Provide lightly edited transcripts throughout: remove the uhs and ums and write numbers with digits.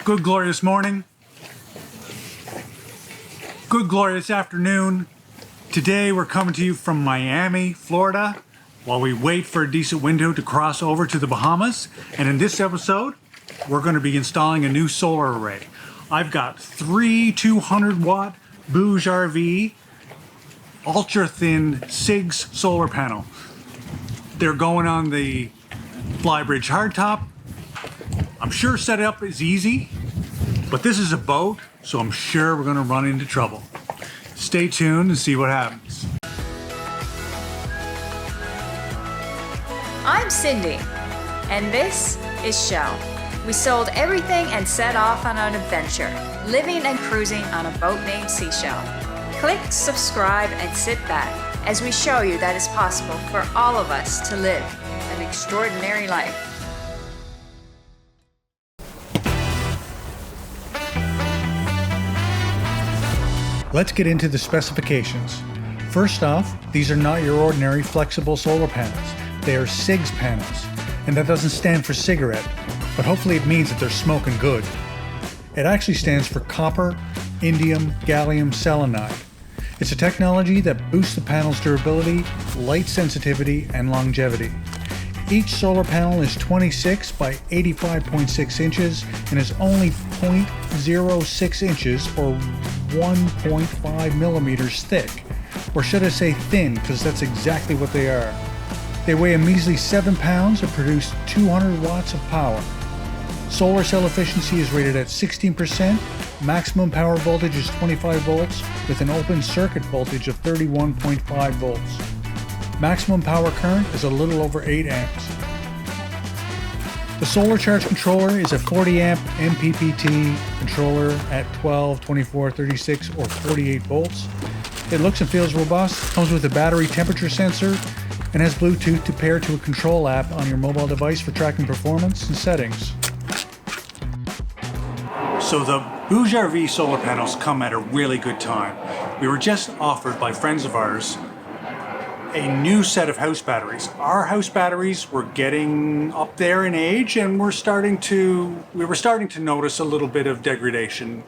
Good glorious morning. Good glorious afternoon. Today we're coming to you from Miami, Florida, while we wait for a decent window to cross over to the Bahamas. And in this episode, we're going to be installing a new solar array. I've got three 200-watt BougeRV ultra thin CIGS solar panel. They're going on the Flybridge hardtop. I'm sure setup is easy, but this is a boat, so I'm sure we're going to run into trouble. Stay tuned and see what happens. I'm Cyndi, and this is Shell. We sold everything and set off on an adventure, living and cruising on a boat named C-Shel. Click subscribe and sit back as we show you that it's possible for all of us to live an extraordinary life. Let's get into the specifications. First off, these are not your ordinary flexible solar panels. They are CIGS panels, and that doesn't stand for cigarette, but hopefully it means that they're smoking good. It actually stands for copper, indium, gallium selenide. It's a technology that boosts the panel's durability, light sensitivity, and longevity. Each solar panel is 26 by 85.6 inches and is only 0.06 inches or 1.5 millimeters thick. Or should I say thin, because that's exactly what they are. They weigh a measly 7 pounds and produce 200 watts of power. Solar cell efficiency is rated at 16%, maximum power voltage is 25 volts with an open circuit voltage of 31.5 volts. Maximum power current is a little over 8 amps. The solar charge controller is a 40 amp MPPT controller at 12, 24, 36, or 48 volts. It looks and feels robust, comes with a battery temperature sensor, and has Bluetooth to pair to a control app on your mobile device for tracking performance and settings. So the BougeRV solar panels come at a really good time. We were just offered by friends of ours a new set of house batteries. Our house batteries were getting up there in age, and we were starting to notice a little bit of degradation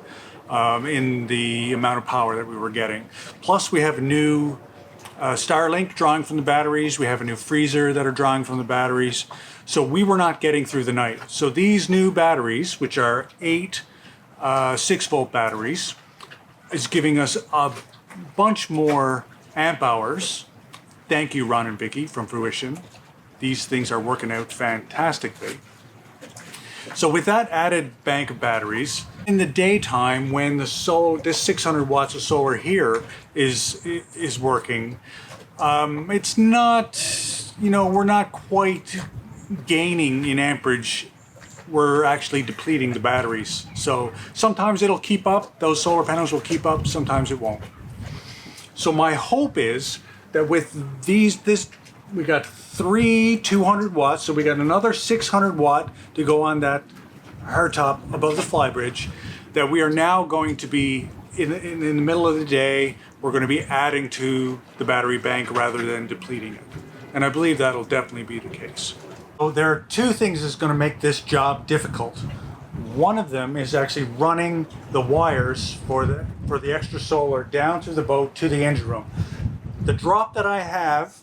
in the amount of power that we were getting. Plus, we have a new Starlink drawing from the batteries. We have a new freezer that are drawing from the batteries. So we were not getting through the night. So these new batteries, which are 8 6-volt batteries, is giving us a bunch more amp hours. Thank you, Ron and Vicky from Fruition. These things are working out fantastically. So with that added bank of batteries, in the daytime when this 600 watts of solar here is working, it's not, we're not quite gaining in amperage. We're actually depleting the batteries. So sometimes it'll keep up, those solar panels will keep up, sometimes it won't. So my hope is that with we got 3 200 watts, so we got another 600 watt to go on that hardtop above the flybridge, that we are now going to be, in the middle of the day, we're going to be adding to the battery bank rather than depleting it. And I believe that'll definitely be the case. So there are 2 things that's going to make this job difficult. One of them is actually running the wires for the extra solar down to the boat to the engine room. The drop that I have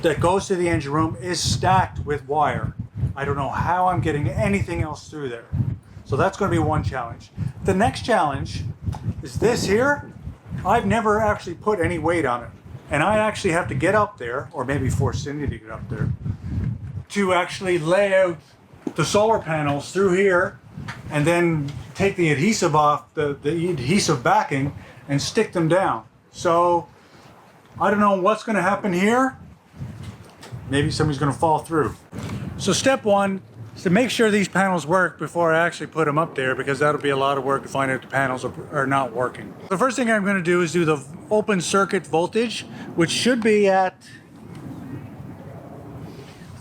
that goes to the engine room is stacked with wire. I don't know how I'm getting anything else through there. So that's going to be one challenge. The next challenge is this here. I've never actually put any weight on it. And I actually have to get up there, or maybe force Cyndi to get up there, to actually lay out the solar panels through here and then take the adhesive off, the adhesive backing, and stick them down. So I don't know what's going to happen here. Maybe somebody's going to fall through. So step 1 is to make sure these panels work before I actually put them up there, because that'll be a lot of work to find out the panels are not working. The first thing I'm going to do is do the open circuit voltage, which should be at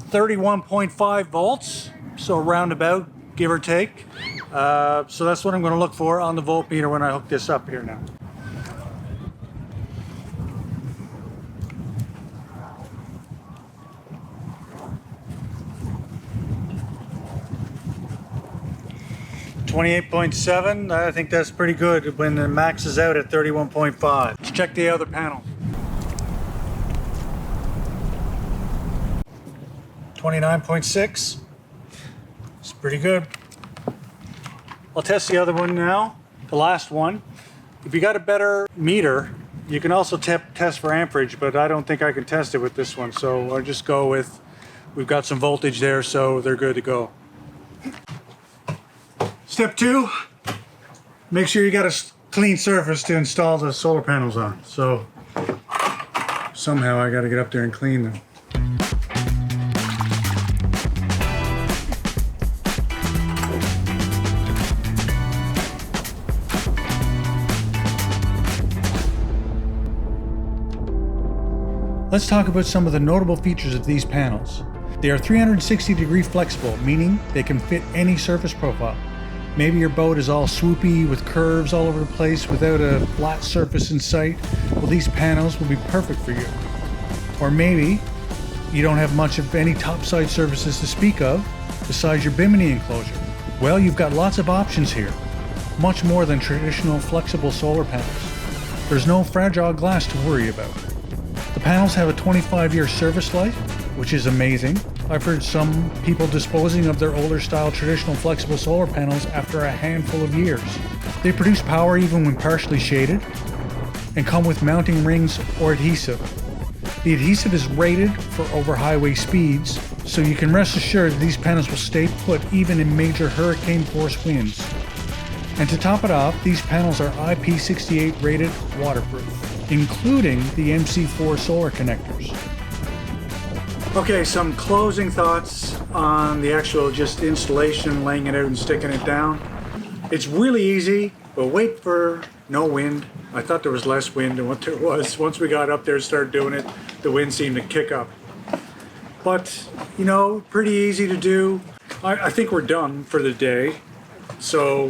31.5 volts, so roundabout, give or take. So that's what I'm going to look for on the voltmeter when I hook this up here now. 28.7, I think that's pretty good when it maxes out at 31.5. Let's check the other panel. 29.6, it's pretty good. I'll test the other one now, the last one. If you got a better meter, you can also test for amperage, but I don't think I can test it with this one, so I'll just go with, we've got some voltage there, so they're good to go. Step 2, make sure you got a clean surface to install the solar panels on. So somehow I got to get up there and clean them. Let's talk about some of the notable features of these panels. They are 360-degree flexible, meaning they can fit any surface profile. Maybe your boat is all swoopy with curves all over the place without a flat surface in sight. Well, these panels will be perfect for you. Or maybe you don't have much of any topside surfaces to speak of besides your bimini enclosure. Well, you've got lots of options here, much more than traditional flexible solar panels. There's no fragile glass to worry about. The panels have a 25-year service life, which is amazing. I've heard some people disposing of their older style traditional flexible solar panels after a handful of years. They produce power even when partially shaded and come with mounting rings or adhesive. The adhesive is rated for over highway speeds, so you can rest assured that these panels will stay put even in major hurricane force winds. And to top it off, these panels are IP68 rated waterproof, including the MC4 solar connectors. Okay, some closing thoughts on the actual just installation, laying it out and sticking it down. It's really easy, but wait for no wind. I thought there was less wind than what there was. Once we got up there and started doing it, the wind seemed to kick up. But, you know, pretty easy to do. I think we're done for the day. So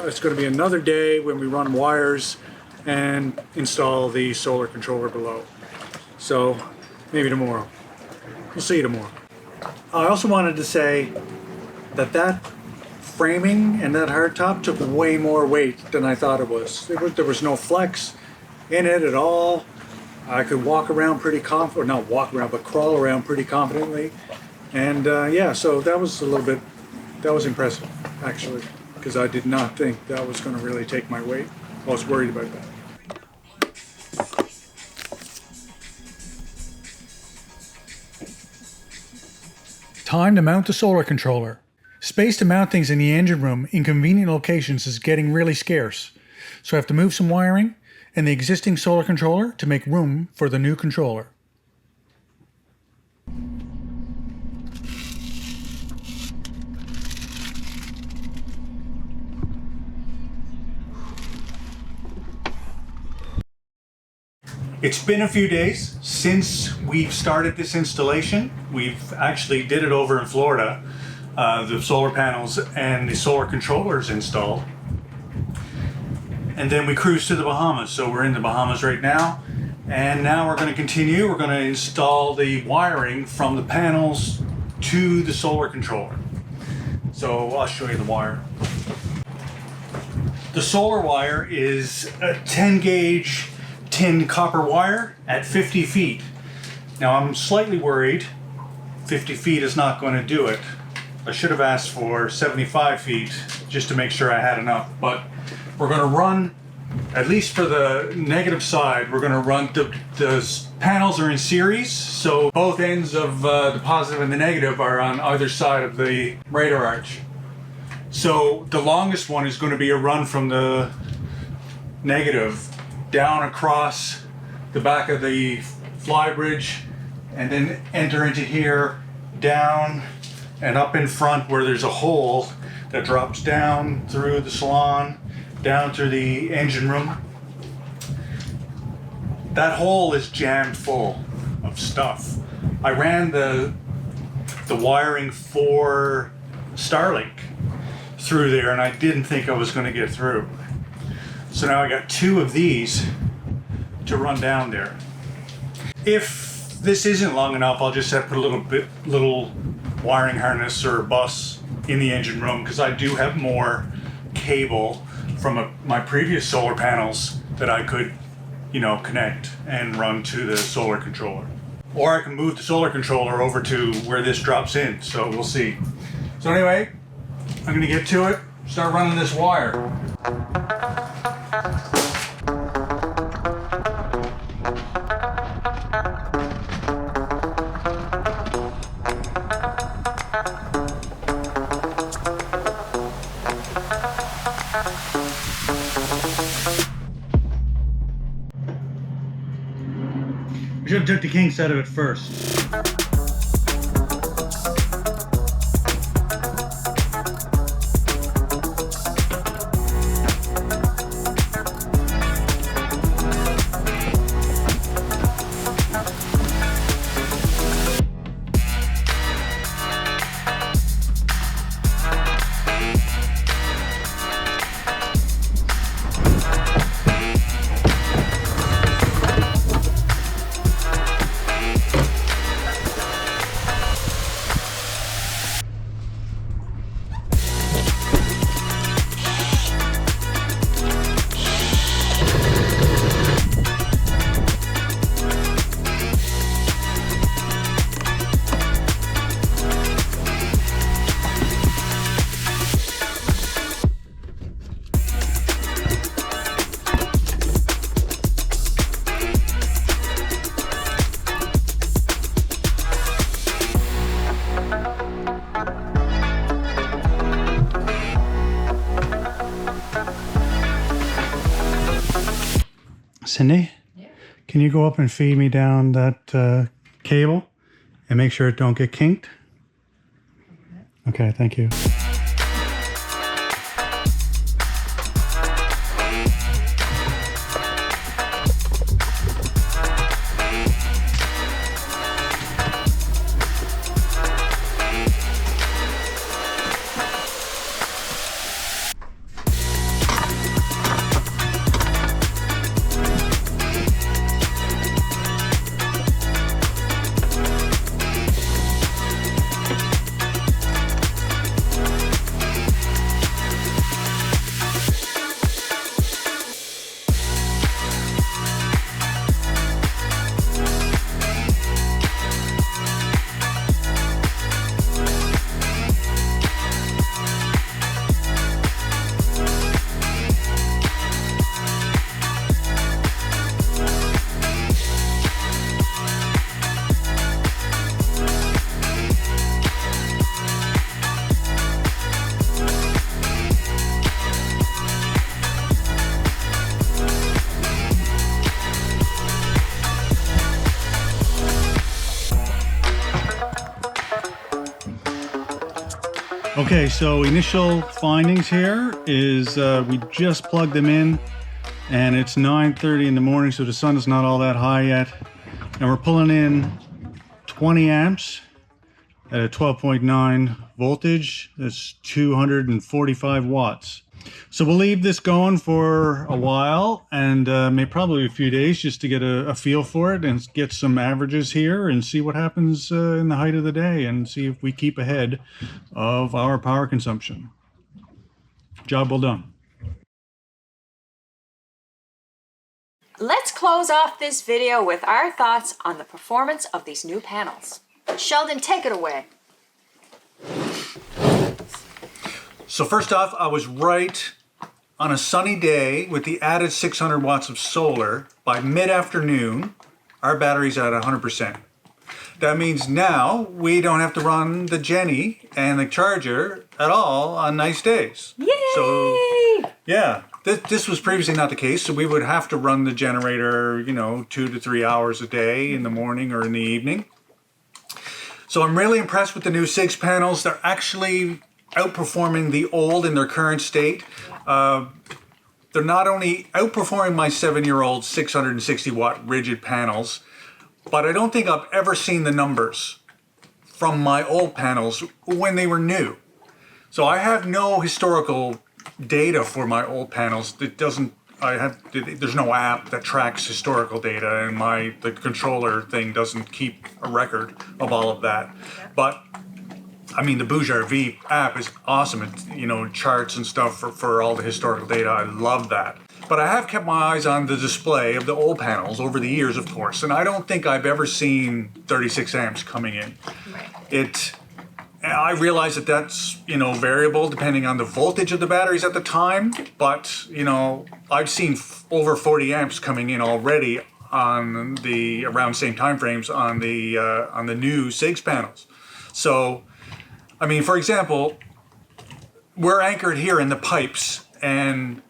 it's gonna be another day when we run wires and install the solar controller below. So maybe tomorrow. We'll see you tomorrow. I also wanted to say that framing and that hardtop took way more weight than I thought it was. There was no flex in it at all. I could walk around pretty confident, not walk around, but crawl around pretty confidently. And yeah, so that was that was impressive, actually, because I did not think that was going to really take my weight. I was worried about that. Time to mount the solar controller. Space to mount things in the engine room in convenient locations is getting really scarce, so I have to move some wiring and the existing solar controller to make room for the new controller. It's been a few days since we've started this installation. We've actually did it over in Florida, the solar panels and the solar controllers installed. And then we cruised to the Bahamas. So we're in the Bahamas right now. And now we're going to continue. We're going to install the wiring from the panels to the solar controller. So I'll show you the wire. The solar wire is a 10 gauge tin copper wire at 50 feet. Now I'm slightly worried 50 feet is not going to do it. I should have asked for 75 feet just to make sure I had enough, but we're going to run, at least for the negative side, we're going to run, the panels are in series, so both ends of the positive and the negative are on either side of the radar arch. So the longest one is going to be a run from the negative down across the back of the fly bridge and then enter into here, down and up in front where there's a hole that drops down through the salon, down through the engine room. That hole is jammed full of stuff. I ran the wiring for Starlink through there and I didn't think I was going to get through. So now I got 2 of these to run down there. If this isn't long enough, I'll just have to put a little wiring harness or bus in the engine room because I do have more cable from my previous solar panels that I could, you know, connect and run to the solar controller. Or I can move the solar controller over to where this drops in, so we'll see. So anyway, I'm gonna get to it, start running this wire. We should have took the kinks out of it first. Cyndi, can you go up and feed me down that cable and make sure it don't get kinked? Okay, thank you. Okay, so initial findings here is we just plugged them in and it's 9:30 in the morning, so the sun is not all that high yet. And we're pulling in 20 amps at a 12.9 voltage. That's 245 watts. So we'll leave this going for a while and maybe probably a few days just to get a feel for it and get some averages here and see what happens in the height of the day and see if we keep ahead of our power consumption. Job well done. Let's close off this video with our thoughts on the performance of these new panels. Sheldon, take it away. So first off, I was right. On a sunny day with the added 600 watts of solar, by mid-afternoon, our battery's at 100%. That means now we don't have to run the Jenny and the charger at all on nice days. Yay! So, yeah, this was previously not the case, so we would have to run the generator, you know, 2 to 3 hours a day in the morning or in the evening. So I'm really impressed with the new CIGS panels. They're actually outperforming the old in their current state. They're not only outperforming my 7-year-old 660 watt rigid panels, but I don't think I've ever seen the numbers from my old panels when they were new. So I have no historical data for my old panels. It doesn't, there's no app that tracks historical data, and the controller thing doesn't keep a record of all of that. But I mean, the BougeRV app is awesome. It, you know, charts and stuff for all the historical data. I love that. But I have kept my eyes on the display of the old panels over the years, of course, and I don't think I've ever seen 36 amps coming in. Right. I realize that that's, you know, variable depending on the voltage of the batteries at the time, but, you know, I've seen over 40 amps coming in already on the around same time frames on the new CIGS panels. So, I mean, for example, we're anchored here in the pipes, and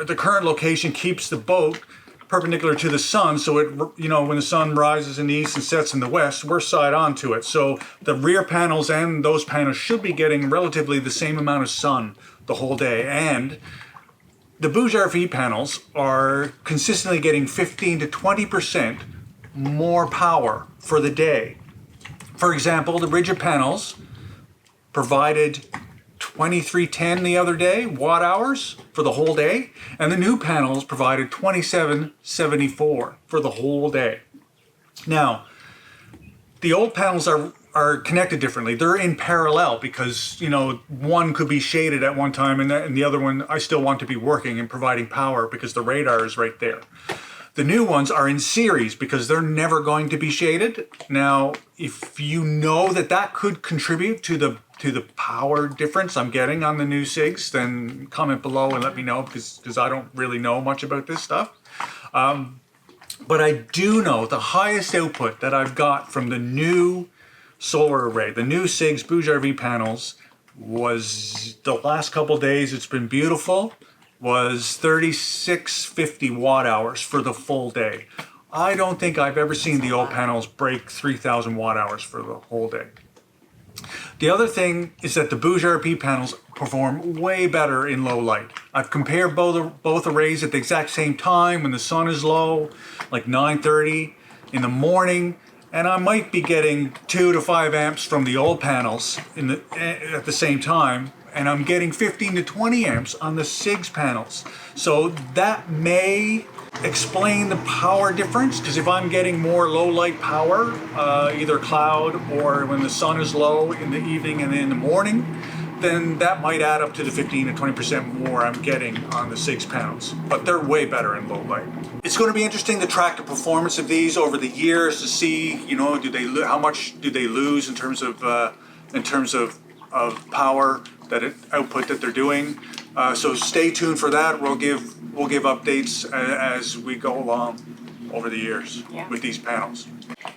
the current location keeps the boat perpendicular to the sun, so it, you know, when the sun rises in the east and sets in the west, we're side on to it. So the rear panels and those panels should be getting relatively the same amount of sun the whole day. And the BougeRV panels are consistently getting 15 to 20% more power for the day. For example, the rigid panels provided 2310 the other day, watt hours for the whole day, and the new panels provided 2774 for the whole day. Now, the old panels are connected differently. They're in parallel because, you know, one could be shaded at one time and the other one I still want to be working and providing power because the radar is right there. The new ones are in series because they're never going to be shaded. Now, if you know that could contribute to the power difference I'm getting on the new CIGS, then comment below and let me know because I don't really know much about this stuff. But I do know the highest output that I've got from the new solar array, the new CIGS BougeRV panels, was the last couple days. It's been beautiful. Was 3650 watt hours for the full day. I don't think I've ever seen the old panels break 3000 watt hours for the whole day. The other thing is that the BougeRV panels perform way better in low light. I've compared both arrays at the exact same time when the sun is low, like 9:30 in the morning, and I might be getting 2 to 5 amps from the old panels at the same time, and I'm getting 15 to 20 amps on the CIGS panels. So that may explain the power difference, because if I'm getting more low light power, either cloud or when the sun is low in the evening and in the morning, then that might add up to the 15 to 20% more I'm getting on the CIGS panels. But they're way better in low light. It's going to be interesting to track the performance of these over the years to see, you know, how much do they lose in terms of power output that they're doing. So stay tuned for that. We'll give updates as we go along over the years with these panels.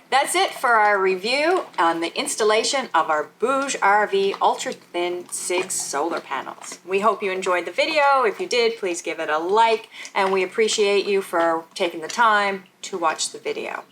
That's it for our review on the installation of our BougeRV Ultra Thin CIGS solar panels. We hope you enjoyed the video. If you did, please give it a like, and we appreciate you for taking the time to watch the video.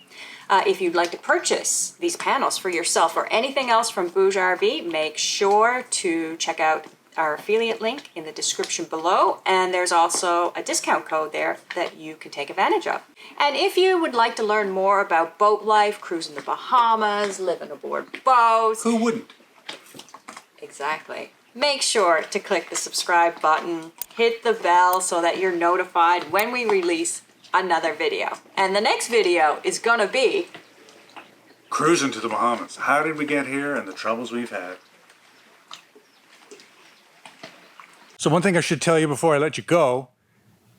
If you'd like to purchase these panels for yourself or anything else from BougeRV, make sure to check out our affiliate link in the description below, and there's also a discount code there that you can take advantage of. And if you would like to learn more about boat life, cruising the Bahamas, living aboard boats... Who wouldn't? Exactly. Make sure to click the subscribe button, hit the bell so that you're notified when we release another video. And the next video is gonna be... cruising to the Bahamas. How did we get here and the troubles we've had. So one thing I should tell you before I let you go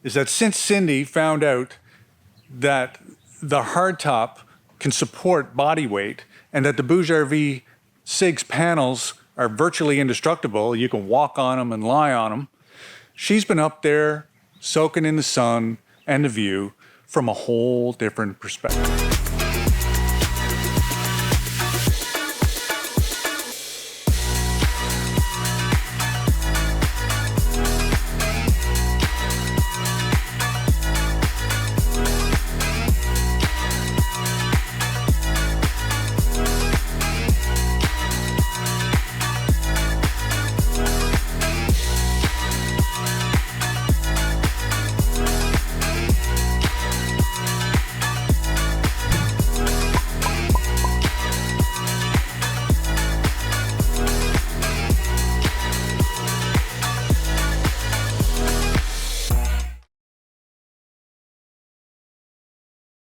is that since Cyndi found out that the hardtop can support body weight and that the BougeRV CIGS panels are virtually indestructible, you can walk on them and lie on them, she's been up there soaking in the sun and the view from a whole different perspective.